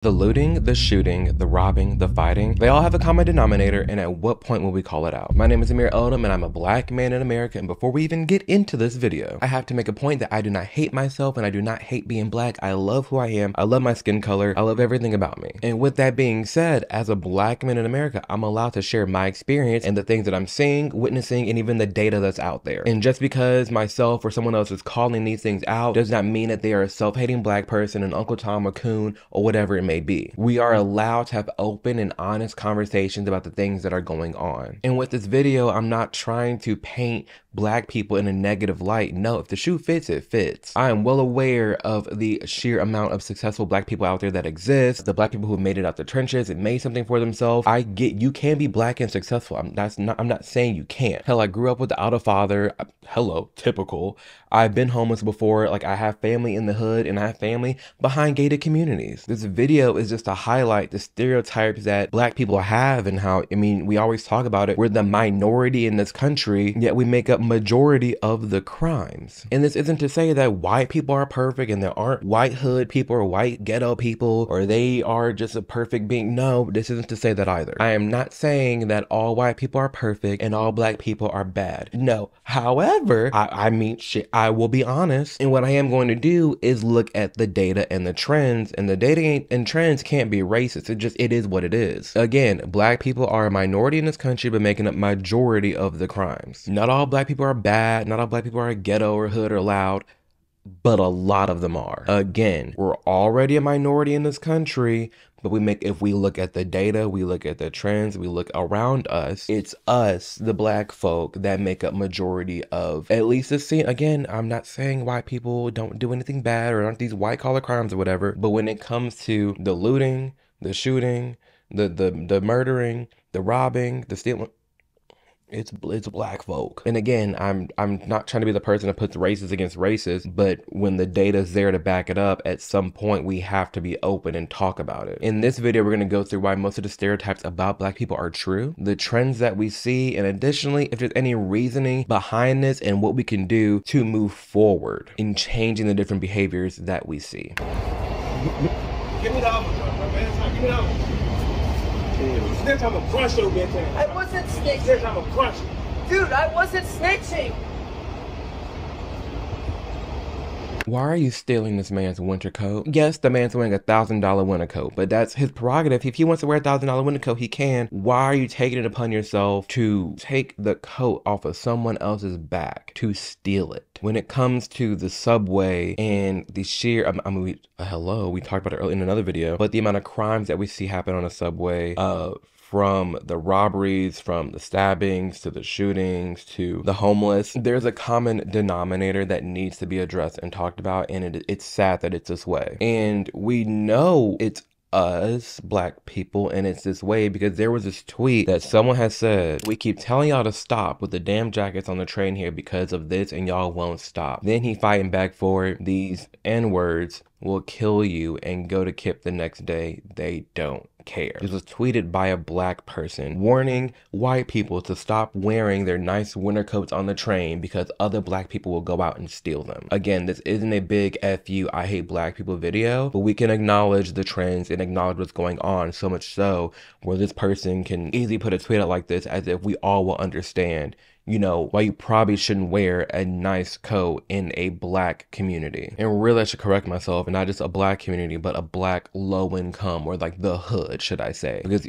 The looting, the shooting, the robbing, the fighting, they all have a common denominator, and at what point will we call it out? My name is Amir Odom, and I'm a black man in America, and before we even get into this video, I have to make a point that I do not hate myself, and I do not hate being black. I love who I am, I love my skin color, I love everything about me. And with that being said, as a black man in America, I'm allowed to share my experience and the things that I'm seeing, witnessing, and even the data that's out there. And just because myself or someone else is calling these things out does not mean that they are a self-hating black person, an Uncle Tom, a coon, or whatever it may be. We are allowed to have open and honest conversations about the things that are going on. And with this video, I'm not trying to paint black people in a negative light. No, if the shoe fits, it fits. I am well aware of the sheer amount of successful black people out there that exist, the black people who made it out the trenches and made something for themselves. I get you can be black and successful. I'm not saying you can't. Hell, I grew up without a father. Hello, typical. I've been homeless before. Like, I have family in the hood and I have family behind gated communities. This video is just to highlight the stereotypes that black people have and how, I mean, we always talk about it. We're the minority in this country, yet we make up majority of the crimes. And this isn't to say that white people are perfect and there aren't white hood people or white ghetto people or they are just a perfect being. No, this isn't to say that either. I am not saying that all white people are perfect and all black people are bad. No. However, I mean, shit, I will be honest. And what I am going to do is look at the data and the trends, and the data and trends can't be racist. It is what it is. Again, black people are a minority in this country, but making up majority of the crimes. Not all black people are bad. Not all black people are ghetto or hood or loud, but a lot of them are. Again, we're already a minority in this country, but if we look at the data, we look at the trends, we look around us, it's us, the black folk, that make up majority of at least this scene. Again, I'm not saying white people don't do anything bad or aren't these white collar crimes or whatever, but when it comes to the looting, the shooting, the murdering, the robbing, the stealing, it's black folk. And again, I'm not trying to be the person that puts races against races, but when the data's there to back it up, at some point we have to be open and talk about it. In this video, we're going to go through why most of the stereotypes about black people are true, the trends that we see, and additionally, if there's any reasoning behind this and what we can do to move forward in changing the different behaviors that we see. Give me the other one, man. Give me the other one. Next time I'm gonna crush your bitch ass. I wasn't snitching. Next time I'm gonna crush you. Dude, I wasn't snitching. Why are you stealing this man's winter coat? Yes, the man's wearing a $1,000 winter coat, but that's his prerogative. If he wants to wear a $1,000 winter coat, he can. Why are you taking it upon yourself to take the coat off of someone else's back to steal it? When it comes to the subway and the sheer, I mean, we talked about it earlier in another video, but the amount of crimes that we see happen on a subway, from the robberies, from the stabbings, to the shootings, to the homeless, there's a common denominator that needs to be addressed and talked about, and it's sad that it's this way. And we know it's us, black people, and it's this way because there was this tweet that someone has said, we keep telling y'all to stop with the damn jackets on the train here because of this, and y'all won't stop. Then he fighting back for it. These N-words will kill you, and go to KIPP the next day. They don't care. This was tweeted by a black person warning white people to stop wearing their nice winter coats on the train because other black people will go out and steal them. Again, this isn't a big F you, I hate black people video, but we can acknowledge the trends and acknowledge what's going on, so much so where this person can easily put a tweet out like this as if we all will understand, you know, why you probably shouldn't wear a nice coat in a black community. And really, I should correct myself, and not just a black community, but a black low income, or like the hood, should I say, because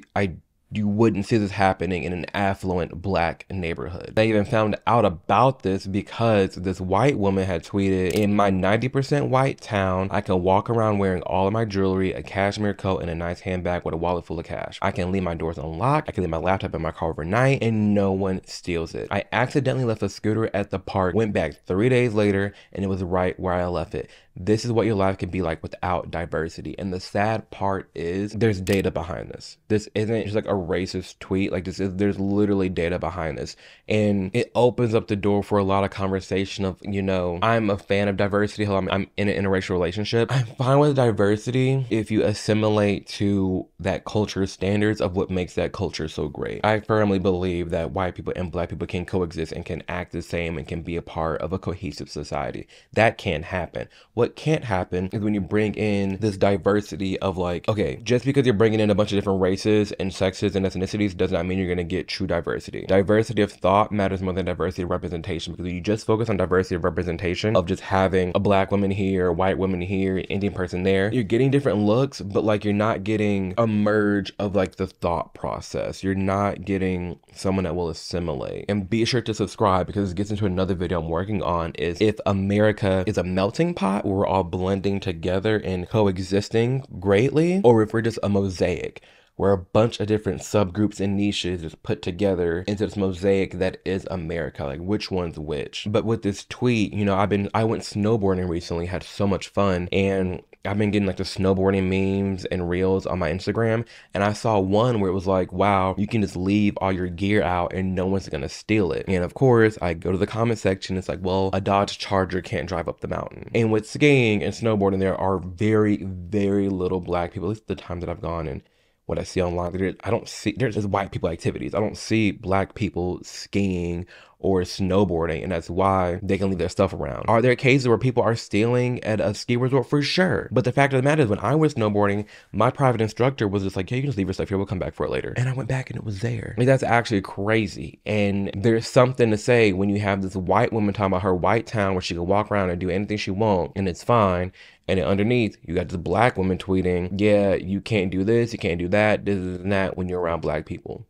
you wouldn't see this happening in an affluent black neighborhood. I even found out about this because this white woman had tweeted, in my 90% white town, I can walk around wearing all of my jewelry, a cashmere coat, and a nice handbag with a wallet full of cash. I can leave my doors unlocked, I can leave my laptop in my car overnight, and no one steals it. I accidentally left a scooter at the park, went back 3 days later, and it was right where I left it. This is what your life can be like without diversity. And the sad part is there's data behind this. This isn't just like a racist tweet. Like, there's literally data behind this. And it opens up the door for a lot of conversation of, you know, I'm a fan of diversity. Hell, I'm in an interracial relationship. I'm fine with diversity if you assimilate to that culture's standards of what makes that culture so great. I firmly believe that white people and black people can coexist and can act the same and can be a part of a cohesive society. That can happen. What can't happen is when you bring in this diversity of like, okay, just because you're bringing in a bunch of different races and sexes and ethnicities does not mean you're going to get true diversity. Diversity of thought matters more than diversity of representation, because if you just focus on diversity of representation of just having a black woman here, a white woman here, Indian person there, you're getting different looks, but like you're not getting a merge of like the thought process. You're not getting someone that will assimilate. And be sure to subscribe, because it gets into another video I'm working on, is if America is a melting pot where we're all blending together and coexisting greatly, or if we're just a mosaic where a bunch of different subgroups and niches is put together into this mosaic that is America. Like, which one's which? But with this tweet, you know, I went snowboarding recently, had so much fun, and I've been getting like the snowboarding memes and reels on my Instagram, and I saw one where it was like, wow, you can just leave all your gear out and no one's gonna steal it. And of course, I go to the comment section, it's like, well, a Dodge Charger can't drive up the mountain. And with skiing and snowboarding, there are very, very little black people, at least the time that I've gone, and what I see online, I don't see, there's just white people activities. I don't see black people skiing or snowboarding, and that's why they can leave their stuff around. Are there cases where people are stealing at a ski resort? For sure. But the fact of the matter is, when I was snowboarding, my private instructor was just like, yeah, you can just leave your stuff here, we'll come back for it later. And I went back and it was there. Like, that's actually crazy. And there's something to say when you have this white woman talking about her white town where she can walk around and do anything she wants and it's fine. And then underneath, you got this black woman tweeting, yeah, you can't do this, you can't do that, this and that when you're around black people.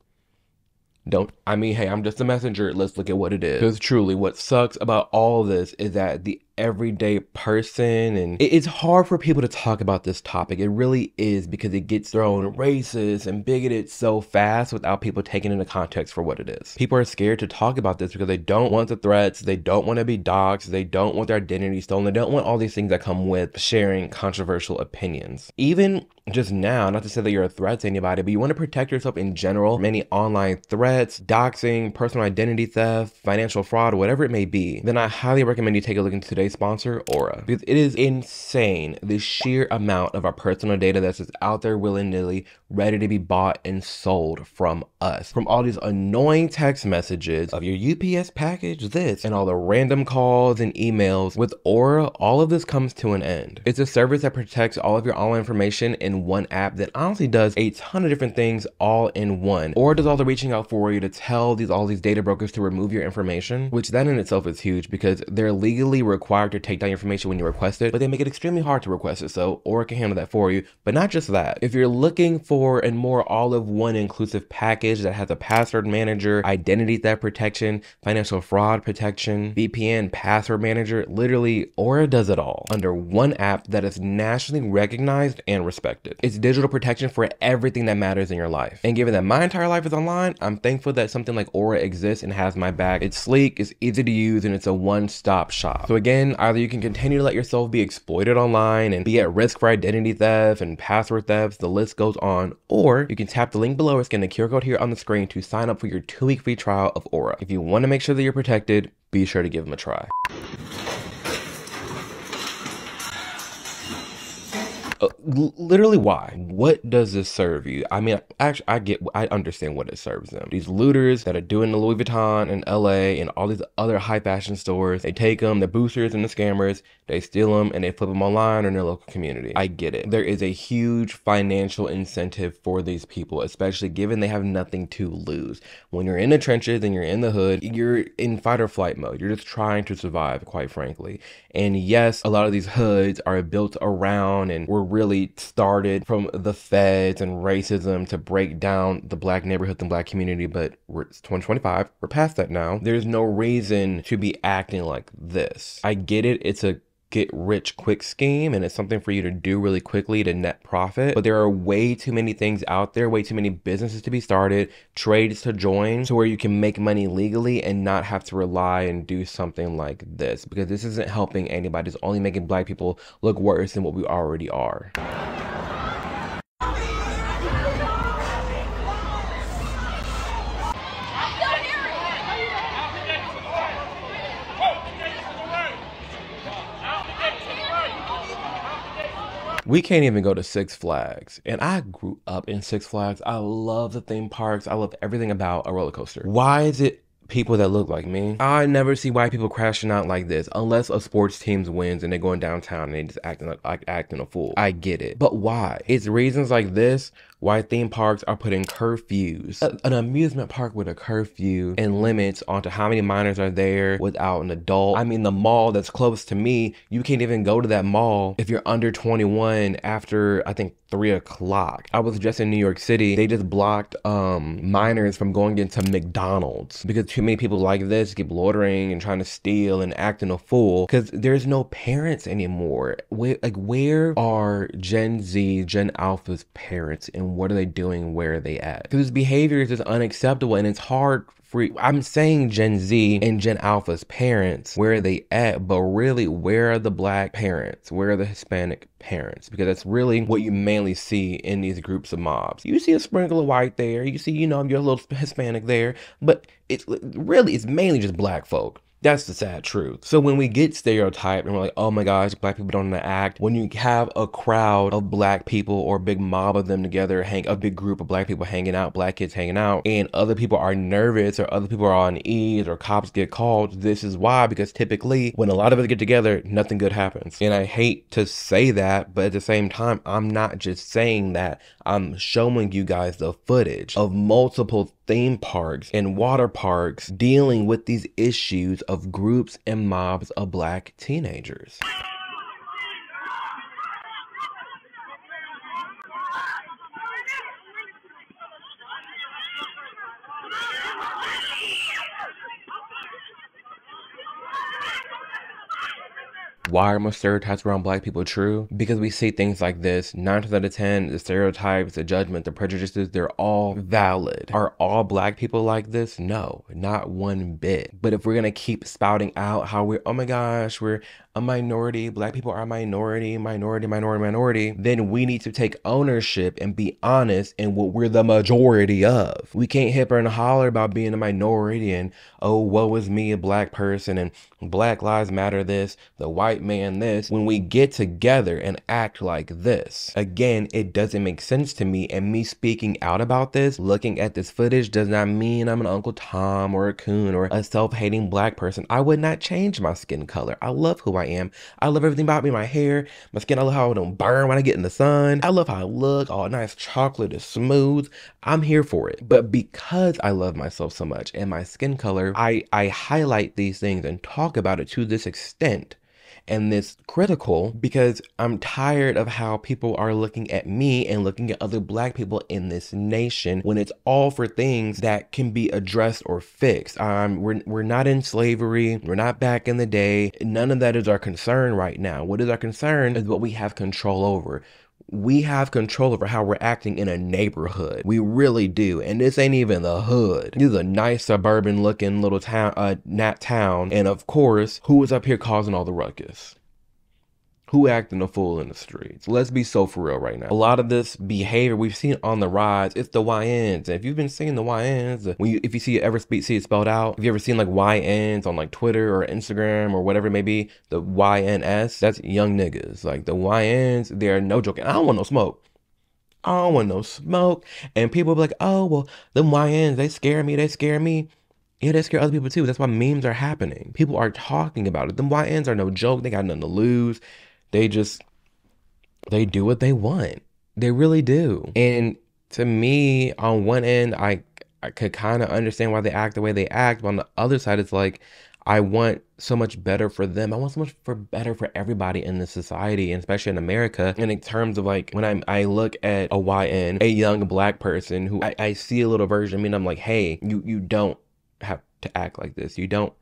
I mean, hey, I'm just a messenger. Let's look at what it is. Because truly, what sucks about all of this is that the everyday person, and it's hard for people to talk about this topic. It really is, because it gets thrown racist and bigoted so fast without people taking into context for what it is. People are scared to talk about this because they don't want the threats, they don't want to be doxxed, they don't want their identity stolen, they don't want all these things that come with sharing controversial opinions. Even just now, not to say that you're a threat to anybody, but you want to protect yourself in general from any online threats, doxing, personal identity theft, financial fraud, whatever it may be, then I highly recommend you take a look into today's sponsor, Aura, because it is insane the sheer amount of our personal data that's just out there willy-nilly, ready to be bought and sold from us. From all these annoying text messages of your UPS package this, and all the random calls and emails. With Aura, all of this comes to an end. It's a service that protects all of your online information in one app that honestly does a ton of different things all in one. Aura does all the reaching out for you to tell all these data brokers to remove your information, which that in itself is huge, because they're legally required to take down your information when you request it, but they make it extremely hard to request it, so Aura can handle that for you. But not just that, if you're looking for a more all-of-one inclusive package that has a password manager, identity theft protection, financial fraud protection, VPN, password manager, literally Aura does it all under one app that is nationally recognized and respected. It's digital protection for everything that matters in your life. And given that my entire life is online, I'm thankful that something like Aura exists and has my back. It's sleek, it's easy to use, and it's a one-stop shop. So again, either you can continue to let yourself be exploited online and be at risk for identity theft and password thefts, the list goes on, or you can tap the link below or scan the QR code here on the screen to sign up for your 2-week free trial of Aura. If you want to make sure that you're protected, be sure to give them a try. Literally, why? What does this serve you? I mean, actually, I understand what it serves them. These looters that are doing the Louis Vuitton in LA and all these other high fashion stores, they take them, the boosters and the scammers, they steal them and they flip them online or in their local community. I get it. There is a huge financial incentive for these people, especially given they have nothing to lose. When you're in the trenches and you're in the hood, you're in fight or flight mode. You're just trying to survive, quite frankly. And yes, a lot of these hoods are built around and were really started from the feds and racism to break down the black neighborhoods and black community, but it's 2025, we're past that now. There's no reason to be acting like this. I get it, it's a get rich quick scheme and it's something for you to do really quickly to net profit, but there are way too many things out there, way too many businesses to be started, trades to join, to where you can make money legally and not have to rely and do something like this, because this isn't helping anybody. It's only making black people look worse than what we already are. We can't even go to Six Flags. And I grew up in Six Flags. I love the theme parks. I love everything about a roller coaster. Why is it people that look like me. I never see white people crashing out like this unless a sports team wins and they're going downtown and they just acting a fool. I get it. But why? It's reasons like this why theme parks are putting curfews. An amusement park with a curfew and limits onto how many minors are there without an adult. I mean, the mall that's close to me, you can't even go to that mall if you're under 21 after, I think, 3 o'clock. I was just in New York City. They just blocked minors from going into McDonald's because too many people like this keep loitering and trying to steal and acting a fool because there's no parents anymore. Where are Gen Z, Gen Alpha's parents, and what are they doing? Where are they at? Because this behavior is just unacceptable, and it's hard. I'm saying Gen Z and Gen Alpha's parents, where are they at? But really, where are the black parents? Where are the Hispanic parents? Because that's really what you mainly see in these groups of mobs. You see a sprinkle of white there. You see, you know, you're a little Hispanic there. But it's mainly just black folk. That's the sad truth. So when we get stereotyped and we're like, oh my gosh, black people don't know how to act. When you have a crowd of black people or a big mob of them together, a big group of black people hanging out, black kids hanging out, and other people are nervous or other people are on ease or cops get called, this is why, because typically when a lot of us get together, nothing good happens. And I hate to say that, but at the same time, I'm not just saying that. I'm showing you guys the footage of multiple theme parks and water parks dealing with these issues of groups and mobs of black teenagers. Why are most stereotypes around black people true? Because we see things like this. 9 times out of 10, the stereotypes, the judgment, the prejudices, they're all valid. Are all black people like this? No, not one bit. But if we're gonna keep spouting out how we're, oh my gosh, we're a minority, black people are a minority, then we need to take ownership and be honest in what we're the majority of. We can't hip and holler about being a minority and, oh, woe is me, a black person, and Black Lives Matter this, the white man this, when we get together and act like this. Again, it doesn't make sense to me, and me speaking out about this, looking at this footage, does not mean I'm an Uncle Tom or a coon or a self-hating black person. I would not change my skin color. I love who I am. I love everything about me, my hair, my skin. I love how it don't burn when I get in the sun. I love how I look, all nice, chocolate is smooth. I'm here for it. But because I love myself so much and my skin color, I highlight these things and talk about it to this extent and this critical because I'm tired of how people are looking at me and looking at other black people in this nation when it's all for things that can be addressed or fixed. We're not in slavery. We're not back in the day. None of that is our concern right now. What is our concern is what we have control over. We have control over how we're acting in a neighborhood. We really do. And this ain't even the hood. This is a nice suburban looking little town, nat town. And of course, who is up here causing all the ruckus? Who acting a fool in the streets? Let's be so for real right now. A lot of this behavior we've seen on the rise, it's the YNs. And if you've been seeing the YNs, if you see it spelled out, if you ever seen like YNs on like Twitter or Instagram or whatever it may be, the YNS, that's young niggas. Like the YNs, they're no joking. I don't want no smoke. I don't want no smoke. And people be like, oh, well, them YNs, they scare me. Yeah, they scare other people too. That's why memes are happening. People are talking about it. Them YNs are no joke. They got nothing to lose. They do what they want. They really do. And to me, on one end, I could kind of understand why they act the way they act. But on the other side, it's like, I want so much better for them. I want so much better for everybody in this society, and especially in America. And in terms of like, when I look at a YN, a young black person who I see a little version of me, and I'm like, hey, you don't have to act like this. You don't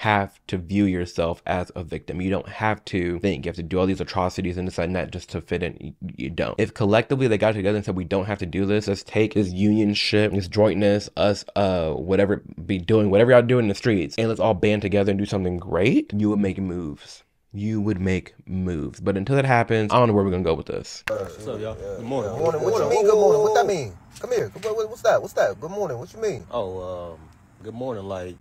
have to view yourself as a victim. You don't have to think you have to do all these atrocities and this and that just to fit in. You don't. If collectively they got together and said, we don't have to do this, let's take this unionship, this jointness, us, whatever y'all doing in the streets, and let's all band together and do something great, you would make moves. You would make moves. But until that happens, I don't know where we're gonna go with this. What's up, y'all? Good morning. Good morning. What you mean, good morning? What that mean? Come here. What's that? Good morning. What you mean? Oh, good morning, like,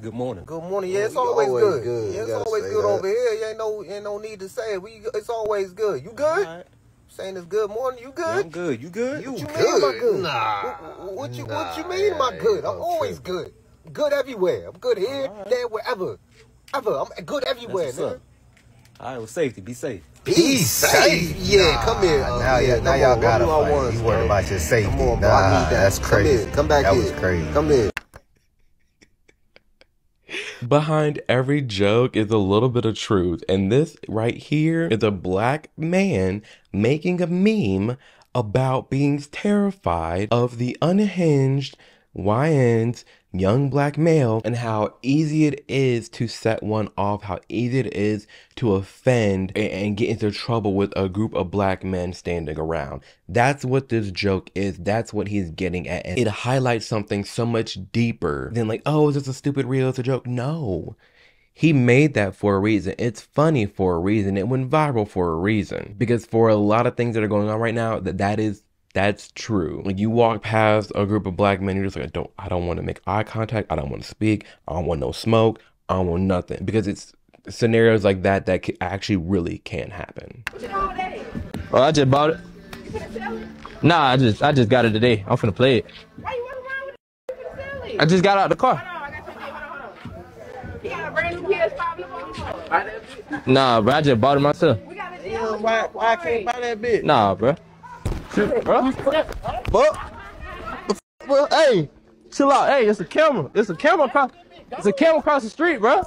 good morning. Good morning. Yeah, it's always good. Yeah, it's always good over here. You ain't no need to say it. It's always good. You good? Right. Saying it's good morning. You good? Yeah, I'm good. You good? What you mean, my good? Nah. What you mean, my good? I'm always good. good everywhere. I'm good here, there, wherever. I'm good everywhere, nigga. All right, well, safety. Be safe. Be safe. Yeah, come here. Now y'all gotta fight. You worried about your safety. Come on, bro. Nah, I need that. that's crazy. Come back that here. was crazy. Come here. Behind every joke is a little bit of truth. And this right here is a black man making a meme about being terrified of the unhinged YN's young black male and how easy it is to set one off, how easy it is to offend and get into trouble with a group of black men standing around. That's what this joke is. That's what he's getting at. And it highlights something so much deeper than like, oh, is this a stupid reel? It's a joke. No. He made that for a reason. It's funny for a reason. It went viral for a reason. Because for a lot of things that are going on right now, that's true. Like you walk past a group of black men, you're just like, I don't want to make eye contact. I don't want to speak. I don't want no smoke. I don't want nothing. Because it's scenarios like that that actually really can happen. What you doing with that? Oh, I just bought it. You finna sell it? Nah, I just got it today. I'm finna play it. Why you walking around with it? You finna sell it? I just got out the car. Hold on, I got something. Hold on. You got a brand new PS5 look on? Nah, bro, I just bought it myself. We got a deal. Why I can't buy that bitch? Nah, bro. Bro? Bro, hey, chill out. Hey, it's a camera. It's a camera across the street, bro.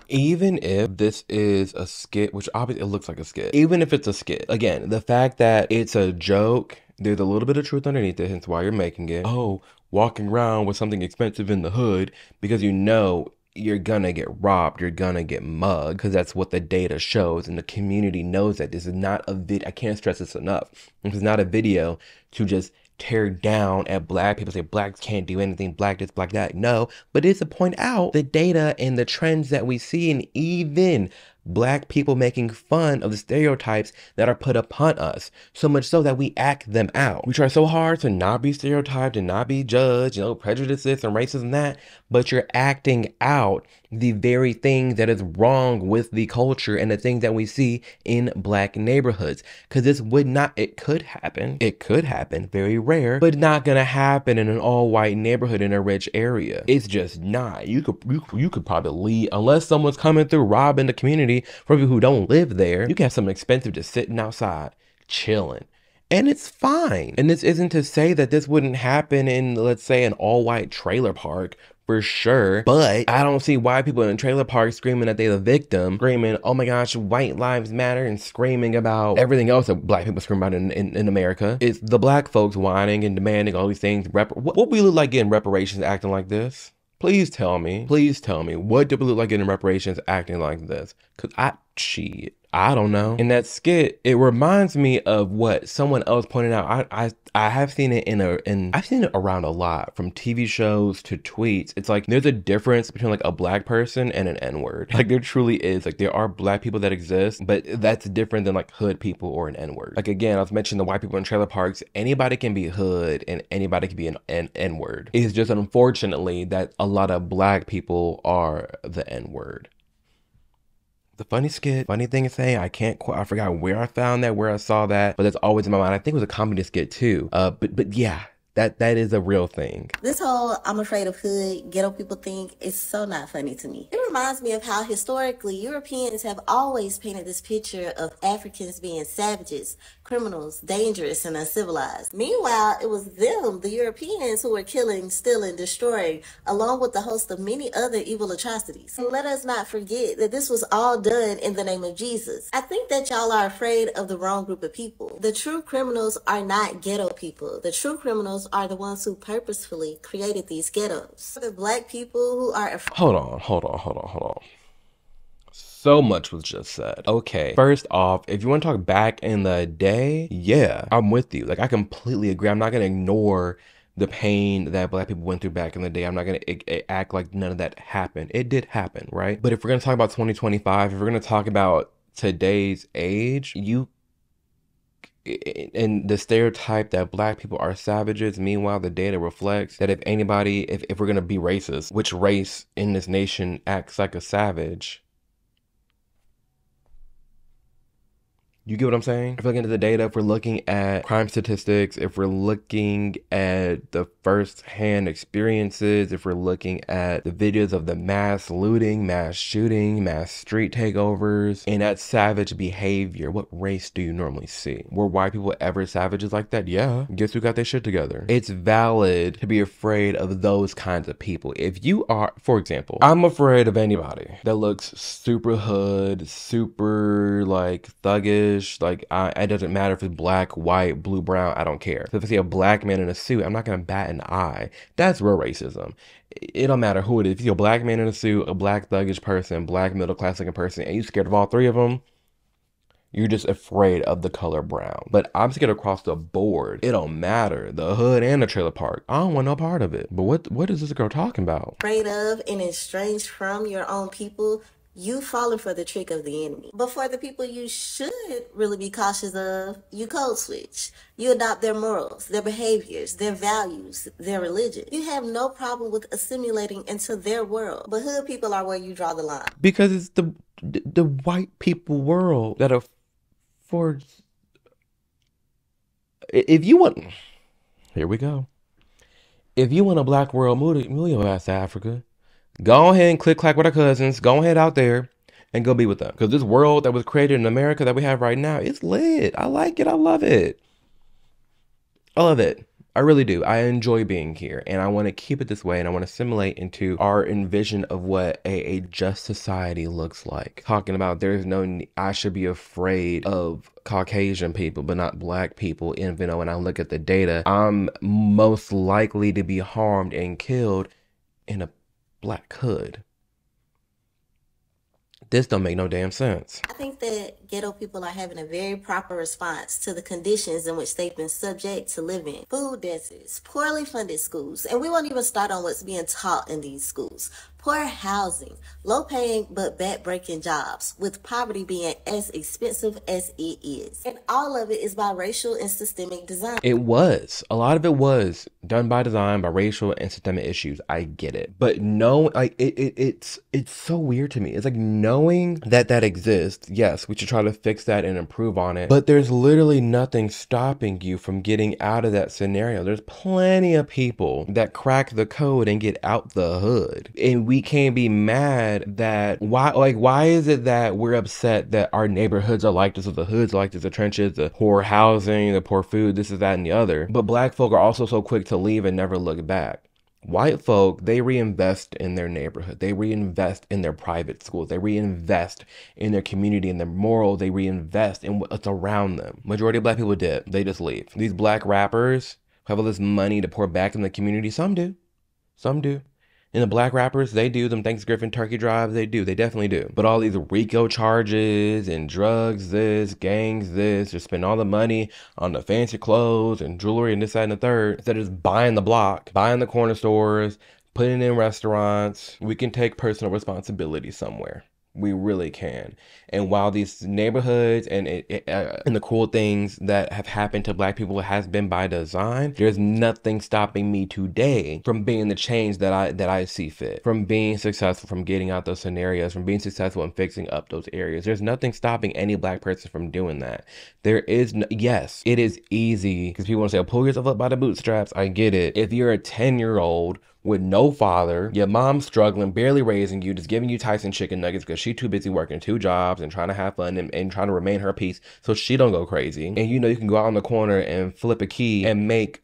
Even if this is a skit, which obviously it looks like a skit, even if it's a skit, again, the fact that it's a joke, there's a little bit of truth underneath it, hence why you're making it. Oh, walking around with something expensive in the hood because you know you're gonna get robbed, you're gonna get mugged, because that's what the data shows, and the community knows that this is not a video. I can't stress this enough. This is not a video to just tear down at black people, say blacks can't do anything, black this, black that. No, but it's to point out the data and the trends that we see, and even black people making fun of the stereotypes that are put upon us, so much so that we act them out. We try so hard to not be stereotyped and not be judged, you know, prejudices and racism and that, but you're acting out the very thing that is wrong with the culture and the things that we see in black neighborhoods. Because this would not, it could happen, very rare, but not gonna happen in an all-white neighborhood in a rich area. It's just not. You could probably leave, unless someone's coming through robbing the community for people who don't live there. You can have something expensive just sitting outside, chilling. And it's fine. And this isn't to say that this wouldn't happen in, let's say, an all-white trailer park, for sure. But I don't see why people in a trailer park screaming that they're the victim, screaming, oh my gosh, white lives matter, and screaming about everything else that black people scream about in America. It's the black folks whining and demanding all these things. What we look like getting reparations acting like this? Please tell me, what do we look like getting reparations acting like this? Cause I don't know. In that skit, it reminds me of what someone else pointed out. I have seen it I've seen it around a lot, from TV shows to tweets. It's like there's a difference between like a black person and an N-word. Like there truly is. Like there are black people that exist, but that's different than like hood people or an N-word. Like again, I was mentioning the white people in trailer parks. Anybody can be anybody can be an N-word. It's just unfortunately that a lot of black people are the N-word. The funny thing is saying, I forgot where I found that, where I saw that, but that's always in my mind. I think it was a comedy skit too. But yeah, that is a real thing. This whole I'm afraid of hood, ghetto people thing is so not funny to me. It reminds me of how historically Europeans have always painted this picture of Africans being savages, criminals, dangerous, and uncivilized. Meanwhile, it was them, the Europeans, who were killing, stealing, destroying, along with the host of many other evil atrocities. So let us not forget that this was all done in the name of Jesus. I think that y'all are afraid of the wrong group of people. The true criminals are not ghetto people. The true criminals are the ones who purposefully created these ghettos. The black people who are Hold on. So much was just said. Okay, first off, if you want to talk back in the day, yeah, I'm with you. Like I completely agree. I'm not gonna ignore the pain that black people went through back in the day. I'm not gonna act like none of that happened. It did happen, right? But if we're gonna talk about 2025, if we're gonna talk about today's age, and the stereotype that black people are savages, meanwhile the data reflects that if we're gonna be racist, which race in this nation acts like a savage? You get what I'm saying? If we're looking at the data, if we're looking at crime statistics, if we're looking at the first-hand experiences, if we're looking at the videos of the mass looting, mass shooting, mass street takeovers, and that savage behavior, what race do you normally see? Were white people ever savages like that? Yeah. Guess who got their shit together? It's valid to be afraid of those kinds of people. If you are, for example, I'm afraid of anybody that looks super hood, super like thuggish. Like, it doesn't matter if it's black, white, blue, brown, I don't care. So if I see a black man in a suit, I'm not gonna bat an eye. That's real racism. It don't matter who it is. If you see a black man in a suit, a black thuggish person, black middle class looking person, and you're scared of all three of them, you're just afraid of the color brown. But I'm scared across the board. It don't matter. The hood and the trailer park. I don't want no part of it. But what is this girl talking about? Afraid of and estranged from your own people, you falling for the trick of the enemy. But for the people you should really be cautious of, you code switch. You adopt their morals, their behaviors, their values, their religion. You have no problem with assimilating into their world. But hood people are where you draw the line. Because it's the white people world that affords. If you want, here we go. If you want a black world, move your ass to Africa. Go ahead and click clack with our cousins. Go ahead out there and go be with them. Because this world that was created in America that we have right now, it's lit. I like it. I love it. I love it. I really do. I enjoy being here, and I want to keep it this way, and I want to assimilate into our envision of what a just society looks like. Talking about there's no, I should be afraid of Caucasian people, but not black people. Even though when I look at the data, I'm most likely to be harmed and killed in a black hood. This don't make no damn sense. I think that ghetto people are having a very proper response to the conditions in which they've been subject to live in. Food deserts, poorly funded schools, and we won't even start on what's being taught in these schools. Poor housing, low-paying but back-breaking jobs, with poverty being as expensive as it is. And all of it is by racial and systemic design. It was. A lot of it was done by design, by racial and systemic issues. I get it. But no, like, it's so weird to me. It's like knowing that exists, yes, we should try to fix that and improve on it. But there's literally nothing stopping you from getting out of that scenario. There's plenty of people that crack the code and get out the hood. And we can't be mad that why is it that we're upset that our neighborhoods are like this, or the hoods are like this, the trenches, the poor housing, the poor food, this is that and the other. But black folk are also so quick to leave and never look back. White folk, they reinvest in their neighborhood. They reinvest in their private schools. They reinvest in their community and their morals. They reinvest in what's around them. Majority of black people did. They just leave. These black rappers have all this money to pour back in the community. Some do. Some do. And the black rappers, they do them Thanksgiving turkey drives. They do. They definitely do. But all these RICO charges and drugs this, gangs this, just spend all the money on the fancy clothes and jewelry and this, that, and the third. Instead of just buying the block, buying the corner stores, putting it in restaurants, we can take personal responsibility somewhere. We really can. And while these neighborhoods and the cool things that have happened to black people has been by design, there's nothing stopping me today from being the change that I see fit, from being successful, from getting out those scenarios, from being successful in fixing up those areas. There's nothing stopping any black person from doing that. There is no, yes, it is easy because people want to say, oh, pull yourself up by the bootstraps. I get it. If you're a 10-year-old with no father, your mom's struggling, barely raising you, just giving you Tyson chicken nuggets because she's too busy working 2 jobs and trying to have fun and trying to remain her peace so she don't go crazy. And you know you can go out on the corner and flip a key and make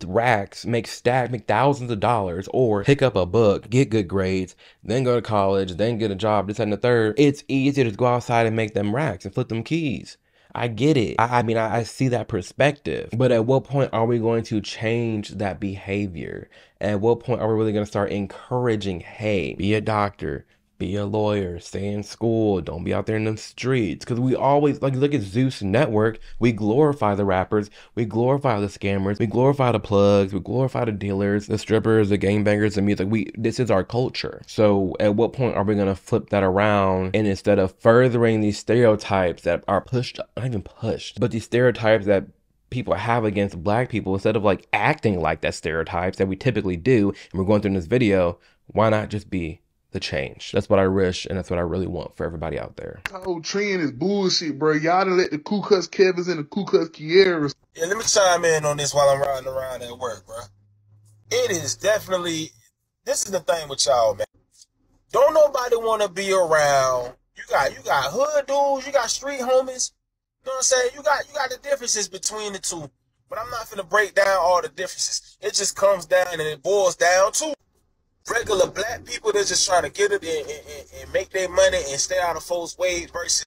racks, make thousands of dollars, or pick up a book, get good grades, then go to college, then get a job, this and the third. It's easy to go outside and make them racks and flip them keys. I get it. I mean, I see that perspective. But at what point are we going to change that behavior? At what point are we really going to start encouraging, hey, be a doctor, be a lawyer, stay in school, don't be out there in the streets? Because we always, like, look at Zeus Network. We glorify the rappers. We glorify the scammers. We glorify the plugs. We glorify the dealers, the strippers, the gangbangers, the music. This is our culture. So at what point are we going to flip that around? And instead of furthering these stereotypes that are pushed, not even pushed, but these stereotypes that people have against black people, instead of like acting like that stereotypes that we typically do, and we're going through in this video, why not just be the change. That's what I wish, and that's what I really want for everybody out there. The whole trend is bullshit, bro. Y'all done let the Ku Klux Kevins and the Ku Klux Kiaras. Yeah, let me chime in on this while I'm riding around at work, bro. It is definitely, this is the thing with y'all, man. Don't nobody want to be around. You got hood dudes, you got street homies. You know what I'm saying? You got the differences between the two. But I'm not finna break down all the differences. It just comes down and it boils down to regular black people that's just trying to get it and make their money and stay out of folks' way versus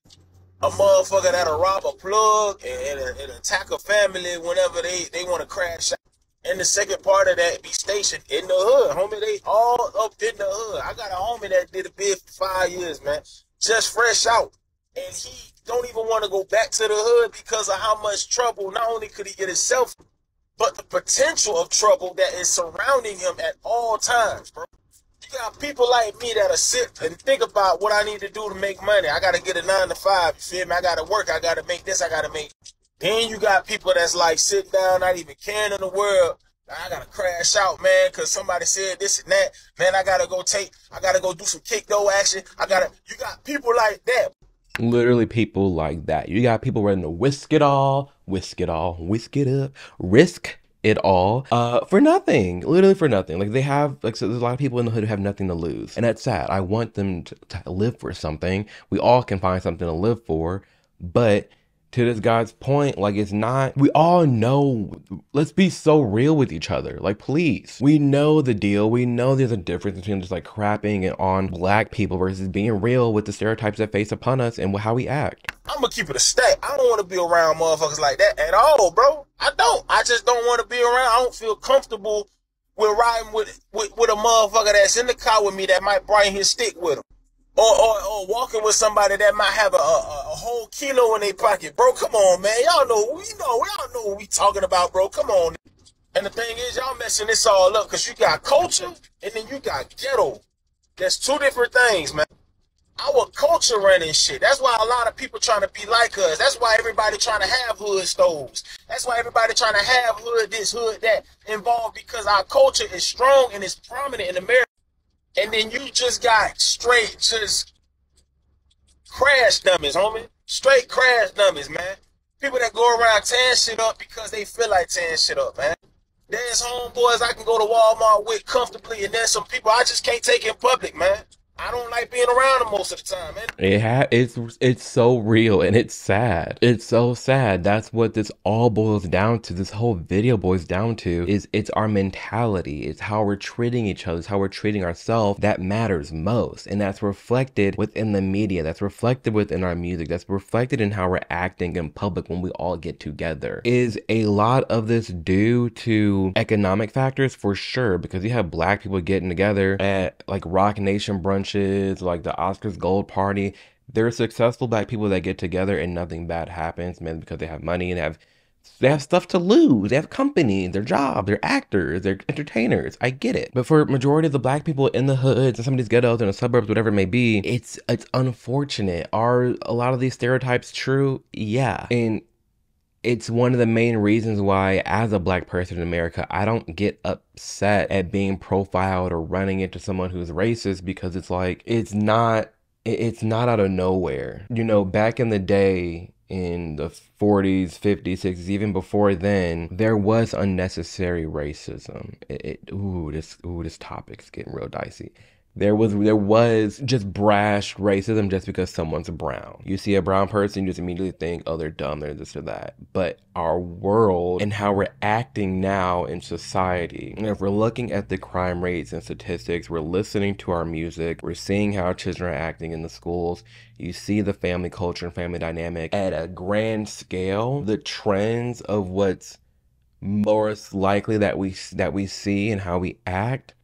a motherfucker that'll rob a plug and attack a family whenever they want to crash out. And the second part of that be stationed in the hood, homie. They all up in the hood. I got a homie that did a bid for 5 years, man. Just fresh out. And he don't even want to go back to the hood because of how much trouble, not only could he get himself, but the potential of trouble that is surrounding him at all times, bro. You got people like me that'll sit and think about what I need to do to make money. I got to get a 9 to 5, you feel me? I got to work. I got to make this. I got to make. Then you got people that's like sitting down, not even caring in the world. I got to crash out, man, because somebody said this and that. Man, I got to go do some kick-dough action. You got people like that. Literally people like that. You got people ready to risk it all, whisk it up, risk it all, for nothing, literally for nothing. Like they have, like, so there's a lot of people in the hood who have nothing to lose. And that's sad. I want them to live for something. We all can find something to live for, but to this guy's point, like, it's not, we all know, let's be so real with each other. Like, please, we know the deal. We know there's a difference between just like crapping and on black people versus being real with the stereotypes that face upon us and how we act. I'm gonna keep it a stack. I don't want to be around motherfuckers like that at all, bro. I don't. I just don't want to be around. I don't feel comfortable with riding with a motherfucker that's in the car with me that might bring his stick with him. Or walking with somebody that might have a whole kilo in their pocket. Bro, come on, man. Y'all know what we talking about, bro. Come on. And the thing is, y'all messing this all up because you got culture and then you got ghetto. That's two different things, man. Our culture running shit. That's why a lot of people trying to be like us. That's why everybody trying to have hood stoves. That's why everybody trying to have hood this, hood that involved, because our culture is strong and it's prominent in America. And then you just got straight just crash dummies, homie. Straight crash dummies, man. People that go around tearing shit up because they feel like tearing shit up, man. There's homeboys I can go to Walmart with comfortably, and there's some people I just can't take in public, man. I don't like being around them most of the time, man. It's so real and it's sad. It's so sad. That's what this all boils down to. This whole video boils down to is it's our mentality. It's how we're treating each other. It's how we're treating ourselves that matters most. And that's reflected within the media. That's reflected within our music. That's reflected in how we're acting in public when we all get together. Is a lot of this due to economic factors? For sure, because you have black people getting together at like Rock Nation brunch, like the Oscars Gold Party. There are successful black people that get together and nothing bad happens, man, because they have money and they have stuff to lose. They have company, their job, they're actors, they're entertainers. I get it. But for majority of the black people in the hoods and some of these ghettos in the suburbs, whatever it may be, it's unfortunate. Are a lot of these stereotypes true? Yeah. And it's one of the main reasons why, as a black person in America, I don't get upset at being profiled or running into someone who's racist, because it's like, it's not out of nowhere. You know, back in the day, in the 40s, 50s, 60s, even before then, there was unnecessary racism. This topic's getting real dicey. There was just brash racism just because someone's brown. You see a brown person, you just immediately think, oh, they're dumb, they're this or that. But our world and how we're acting now in society, and if we're looking at the crime rates and statistics, we're listening to our music, we're seeing how children are acting in the schools, you see the family culture and family dynamic at a grand scale, the trends of what's most likely that we see and how we act.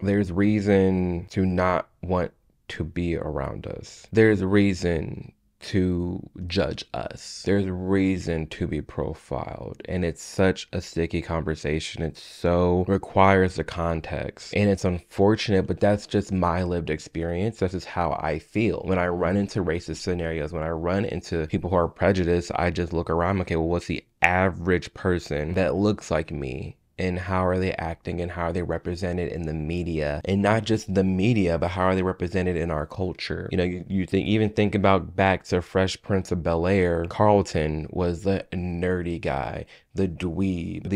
There's reason to not want to be around us. There's reason to judge us. There's reason to be profiled. And it's such a sticky conversation. It so requires the context. And it's unfortunate, but that's just my lived experience. That's just how I feel. When I run into racist scenarios, when I run into people who are prejudiced, I just look around, okay, well, what's the average person that looks like me and how are they acting and how are they represented in the media, and not just the media, but how are they represented in our culture. You know, you think about back to Fresh Prince of Bel-Air. Carlton was the nerdy guy, the dweeb,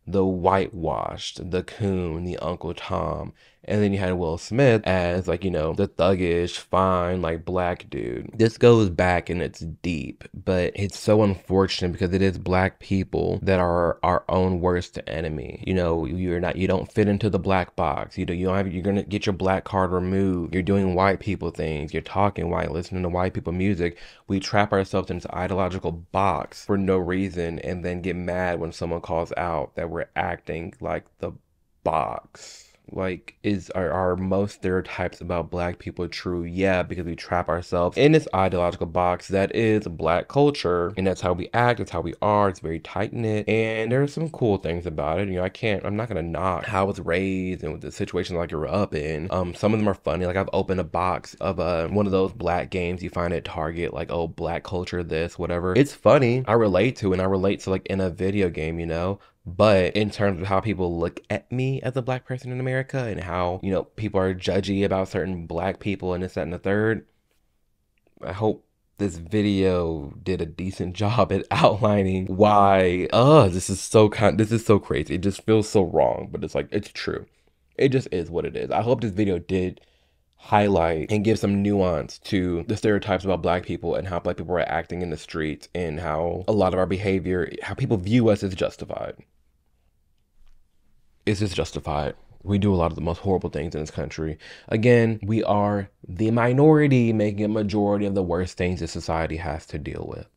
the whitewashed, the coon, the Uncle Tom. And then you had Will Smith as, like, you know, the thuggish, fine, like, black dude. This goes back and it's deep, but it's so unfortunate because it is black people that are our own worst enemy. You know, you don't fit into the black box. You're gonna get your black card removed. You're doing white people things. You're talking white, listening to white people music. We trap ourselves in this ideological box for no reason and then get mad when someone calls out that we're acting like the box. Like, are most stereotypes about black people true? Yeah, because we trap ourselves in this ideological box that is black culture, and that's how we act, that's how we are. It's very tight-knit, and there are some cool things about it. You know, I'm not gonna knock how I was raised and the situations I grew up in. Some of them are funny. Like, I've opened a box of one of those black games you find at Target, like, oh, black culture, this, whatever. It's funny. I relate to, and I relate to, like, in a video game, you know? But in terms of how people look at me as a black person in America and how, you know, people are judgy about certain black people and this, that, and the third, I hope this video did a decent job at outlining why, this is so crazy. It just feels so wrong, but it's like, it's true. It just is what it is. I hope this video did highlight and give some nuance to the stereotypes about black people and how black people are acting in the streets and how a lot of our behavior, how people view us is justified. Is this justified? We do a lot of the most horrible things in this country. Again, we are the minority making a majority of the worst things that society has to deal with.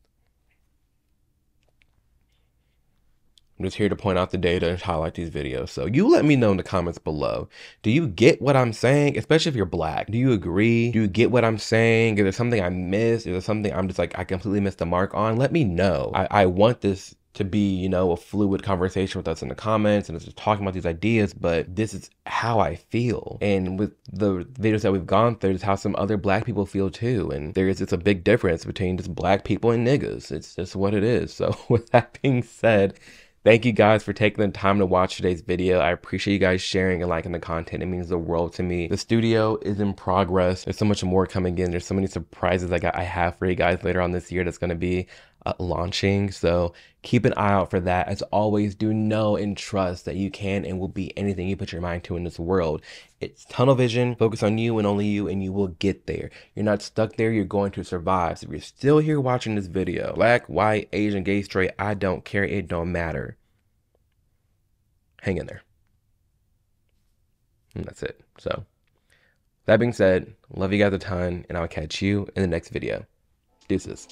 I'm just here to point out the data and highlight these videos. So you let me know in the comments below. Do you get what I'm saying? Especially if you're black. Do you agree? Do you get what I'm saying? Is there something I missed? Is there something I'm just like, I completely missed the mark on? Let me know. I want this to be, you know, a fluid conversation with us in the comments and just talking about these ideas, but this is how I feel. And with the videos that we've gone through, is how some other black people feel too. And it's a big difference between just black people and niggas. It's just what it is. So with that being said, thank you guys for taking the time to watch today's video. I appreciate you guys sharing and liking the content. It means the world to me. The studio is in progress. There's so much more coming in. There's so many surprises I have for you guys later on this year that's going to be launching. So keep an eye out for that. As always, do know and trust that you can and will be anything you put your mind to in this world. It's tunnel vision. Focus on you and only you, and you will get there. You're not stuck there. You're going to survive. So if you're still here watching this video, black, white, Asian, gay, straight, I don't care. It don't matter. Hang in there. And that's it. So that being said, love you guys a ton, and I'll catch you in the next video. Deuces.